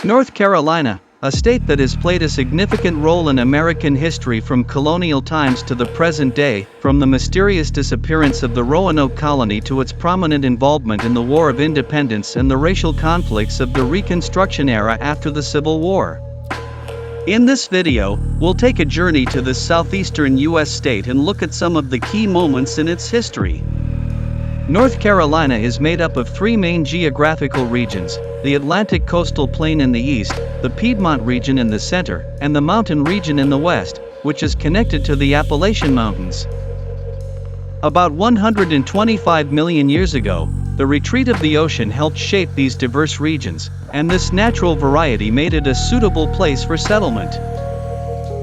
North Carolina, a state that has played a significant role in American history from colonial times to the present day, from the mysterious disappearance of the Roanoke Colony to its prominent involvement in the War of Independence and the racial conflicts of the Reconstruction era after the Civil War. In this video, we'll take a journey to this southeastern U.S. state and look at some of the key moments in its history. North Carolina is made up of three main geographical regions: the Atlantic coastal plain in the east, the Piedmont region in the center, and the mountain region in the west, which is connected to the Appalachian Mountains. About 125 million years ago, the retreat of the ocean helped shape these diverse regions, and this natural variety made it a suitable place for settlement.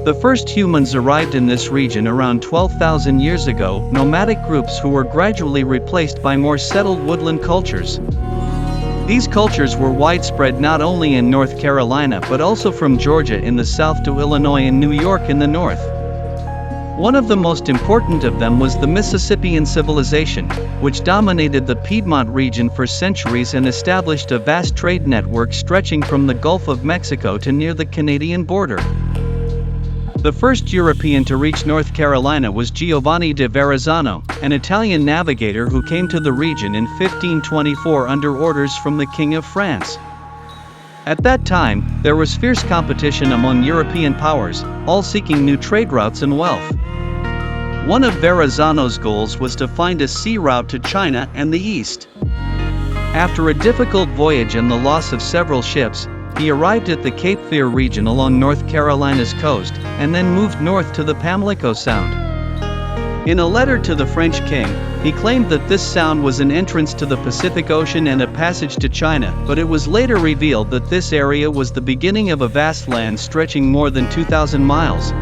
The first humans arrived in this region around 12,000 years ago, nomadic groups who were gradually replaced by more settled woodland cultures. These cultures were widespread not only in North Carolina but also from Georgia in the south to Illinois and New York in the north. One of the most important of them was the Mississippian civilization, which dominated the Piedmont region for centuries and established a vast trade network stretching from the Gulf of Mexico to near the Canadian border. The first European to reach North Carolina was Giovanni da Verrazzano, an Italian navigator who came to the region in 1524 under orders from the King of France. At that time, there was fierce competition among European powers, all seeking new trade routes and wealth. One of Verrazzano's goals was to find a sea route to China and the East. After a difficult voyage and the loss of several ships, he arrived at the Cape Fear region along North Carolina's coast, and then moved north to the Pamlico Sound. In a letter to the French king, he claimed that this sound was an entrance to the Pacific Ocean and a passage to China, but it was later revealed that this area was the beginning of a vast land stretching more than 2,000 miles.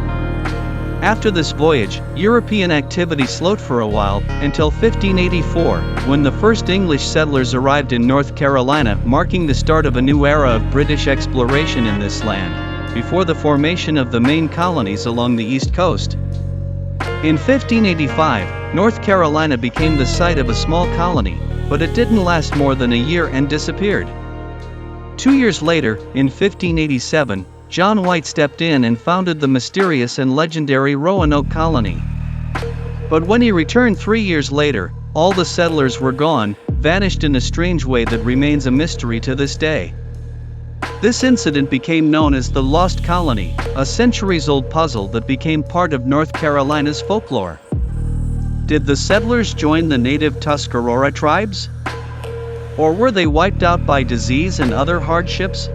After this voyage, European activity slowed for a while, until 1584, when the first English settlers arrived in North Carolina, marking the start of a new era of British exploration in this land, before the formation of the main colonies along the East Coast. In 1585, North Carolina became the site of a small colony, but it didn't last more than a year and disappeared. 2 years later, in 1587, John White stepped in and founded the mysterious and legendary Roanoke Colony. But when he returned 3 years later, all the settlers were gone, vanished in a strange way that remains a mystery to this day. This incident became known as the Lost Colony, a centuries-old puzzle that became part of North Carolina's folklore. Did the settlers join the native Tuscarora tribes? Or were they wiped out by disease and other hardships?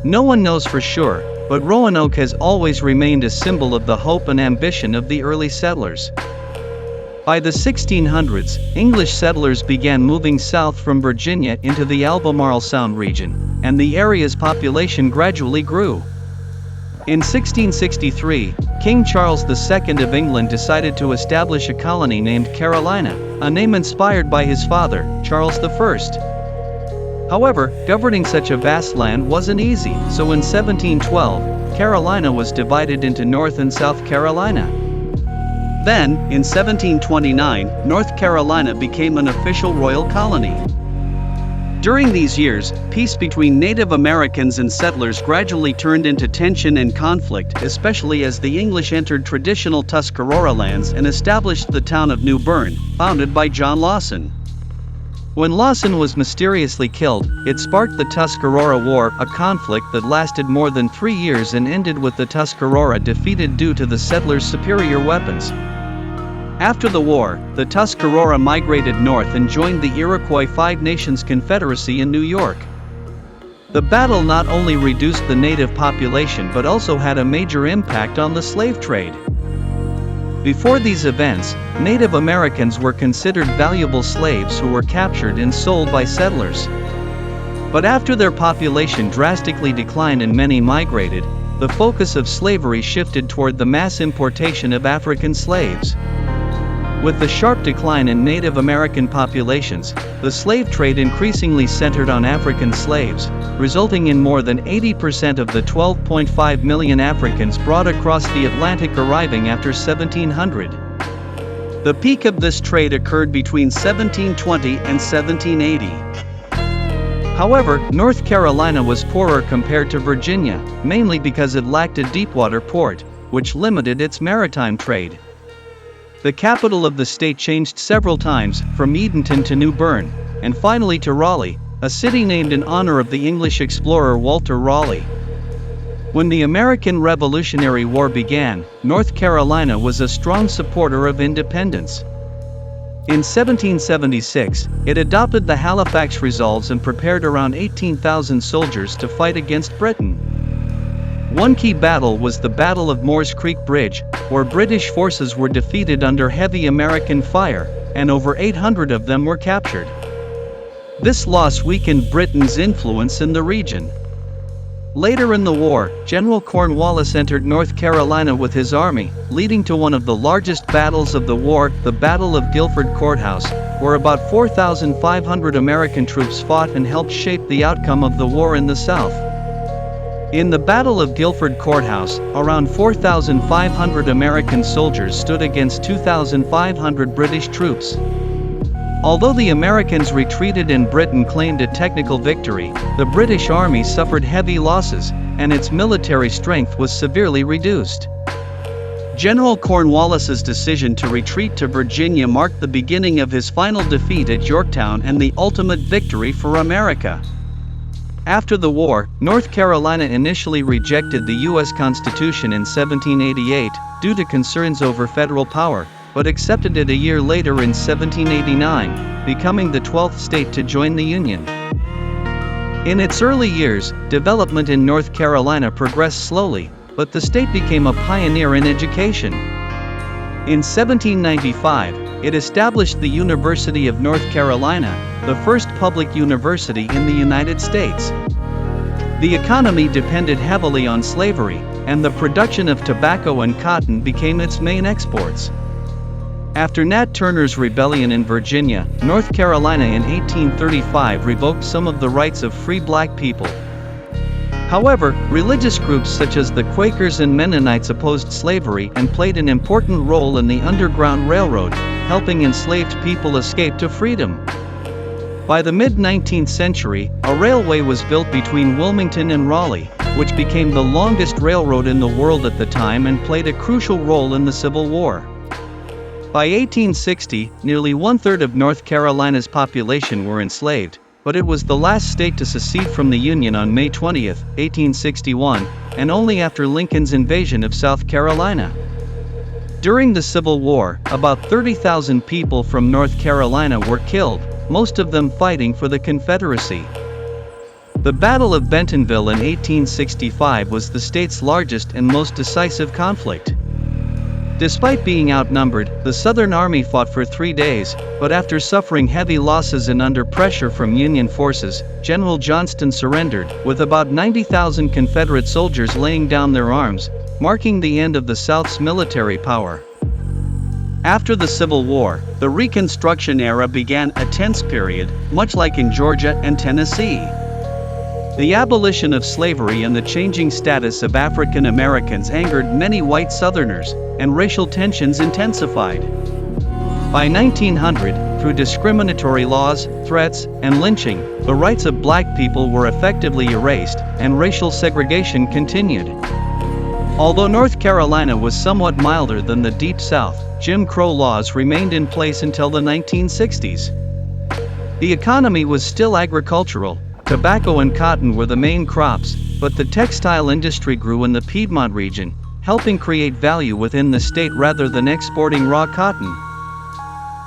No one knows for sure, but Roanoke has always remained a symbol of the hope and ambition of the early settlers. By the 1600s, English settlers began moving south from Virginia into the Albemarle Sound region, and the area's population gradually grew. In 1663, King Charles II of England decided to establish a colony named Carolina, a name inspired by his father, Charles I. However, governing such a vast land wasn't easy, so in 1712, Carolina was divided into North and South Carolina. Then, in 1729, North Carolina became an official royal colony. During these years, peace between Native Americans and settlers gradually turned into tension and conflict, especially as the English entered traditional Tuscarora lands and established the town of New Bern, founded by John Lawson. When Lawson was mysteriously killed, it sparked the Tuscarora War, a conflict that lasted more than 3 years and ended with the Tuscarora defeated due to the settlers' superior weapons. After the war, the Tuscarora migrated north and joined the Iroquois Five Nations Confederacy in New York. The battle not only reduced the native population but also had a major impact on the slave trade. Before these events, Native Americans were considered valuable slaves who were captured and sold by settlers. But after their population drastically declined and many migrated, the focus of slavery shifted toward the mass importation of African slaves. With the sharp decline in Native American populations, the slave trade increasingly centered on African slaves, resulting in more than 80% of the 12.5 million Africans brought across the Atlantic arriving after 1700. The peak of this trade occurred between 1720 and 1780. However, North Carolina was poorer compared to Virginia, mainly because it lacked a deepwater port, which limited its maritime trade. The capital of the state changed several times, from Edenton to New Bern, and finally to Raleigh, a city named in honor of the English explorer Walter Raleigh. When the American Revolutionary War began, North Carolina was a strong supporter of independence. In 1776, it adopted the Halifax Resolves and prepared around 18,000 soldiers to fight against Britain. One key battle was the Battle of Moores Creek Bridge, where British forces were defeated under heavy American fire, and over 800 of them were captured. This loss weakened Britain's influence in the region. Later in the war, General Cornwallis entered North Carolina with his army, leading to one of the largest battles of the war, the Battle of Guilford Courthouse, where about 4,500 American troops fought and helped shape the outcome of the war in the South. In the Battle of Guilford Courthouse, around 4,500 American soldiers stood against 2,500 British troops. Although the Americans retreated and Britain claimed a technical victory, the British Army suffered heavy losses, and its military strength was severely reduced. General Cornwallis's decision to retreat to Virginia marked the beginning of his final defeat at Yorktown and the ultimate victory for America. After the war, North Carolina initially rejected the U.S. Constitution in 1788 due to concerns over federal power, but accepted it a year later in 1789, becoming the 12th state to join the Union. In its early years, development in North Carolina progressed slowly, but the state became a pioneer in education. In 1795, it established the University of North Carolina, the first public university in the United States. The economy depended heavily on slavery, and the production of tobacco and cotton became its main exports. After Nat Turner's rebellion in Virginia, North Carolina in 1835 revoked some of the rights of free black people. However, religious groups such as the Quakers and Mennonites opposed slavery and played an important role in the Underground Railroad, helping enslaved people escape to freedom. By the mid-19th century, a railway was built between Wilmington and Raleigh, which became the longest railroad in the world at the time and played a crucial role in the Civil War. By 1860, nearly one-third of North Carolina's population were enslaved, but it was the last state to secede from the Union on May 20, 1861, and only after Lincoln's invasion of South Carolina. During the Civil War, about 30,000 people from North Carolina were killed, most of them fighting for the Confederacy. The Battle of Bentonville in 1865 was the state's largest and most decisive conflict. Despite being outnumbered, the Southern Army fought for 3 days, but after suffering heavy losses and under pressure from Union forces, General Johnston surrendered, with about 90,000 Confederate soldiers laying down their arms, marking the end of the South's military power. After the Civil War, the Reconstruction era began a tense period, much like in Georgia and Tennessee. The abolition of slavery and the changing status of African Americans angered many white Southerners, and racial tensions intensified. By 1900, through discriminatory laws, threats, and lynching, the rights of black people were effectively erased, and racial segregation continued. Although North Carolina was somewhat milder than the Deep South, Jim Crow laws remained in place until the 1960s. The economy was still agricultural. Tobacco and cotton were the main crops, but the textile industry grew in the Piedmont region, helping create value within the state rather than exporting raw cotton.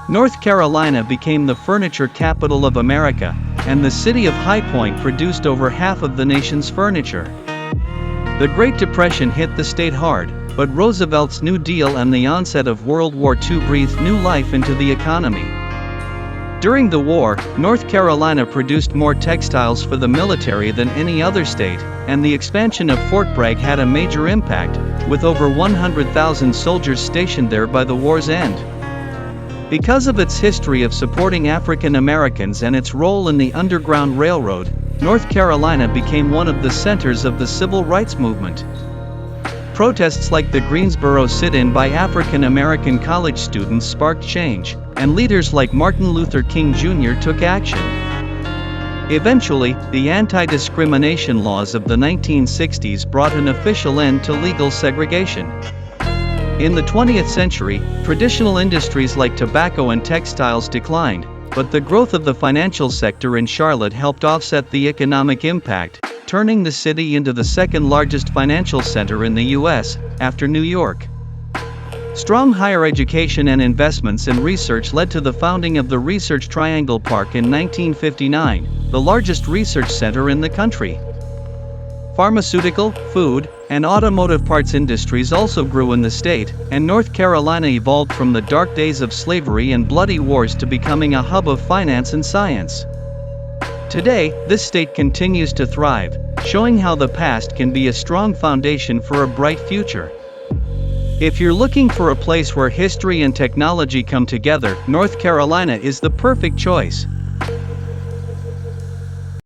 North Carolina became the furniture capital of America, and the city of High Point produced over half of the nation's furniture. The Great Depression hit the state hard, but Roosevelt's New Deal and the onset of World War II breathed new life into the economy. During the war, North Carolina produced more textiles for the military than any other state, and the expansion of Fort Bragg had a major impact, with over 100,000 soldiers stationed there by the war's end. Because of its history of supporting African Americans and its role in the Underground Railroad, North Carolina became one of the centers of the civil rights movement. Protests like the Greensboro sit-in by African American college students sparked change, and leaders like Martin Luther King Jr. took action. Eventually, the anti-discrimination laws of the 1960s brought an official end to legal segregation. In the 20th century, traditional industries like tobacco and textiles declined, but the growth of the financial sector in Charlotte helped offset the economic impact, turning the city into the second largest financial center in the U.S., after New York. Strong higher education and investments in research led to the founding of the Research Triangle Park in 1959, the largest research center in the country. Pharmaceutical, food, and automotive parts industries also grew in the state, and North Carolina evolved from the dark days of slavery and bloody wars to becoming a hub of finance and science. Today, this state continues to thrive, showing how the past can be a strong foundation for a bright future. If you're looking for a place where history and technology come together, North Carolina is the perfect choice.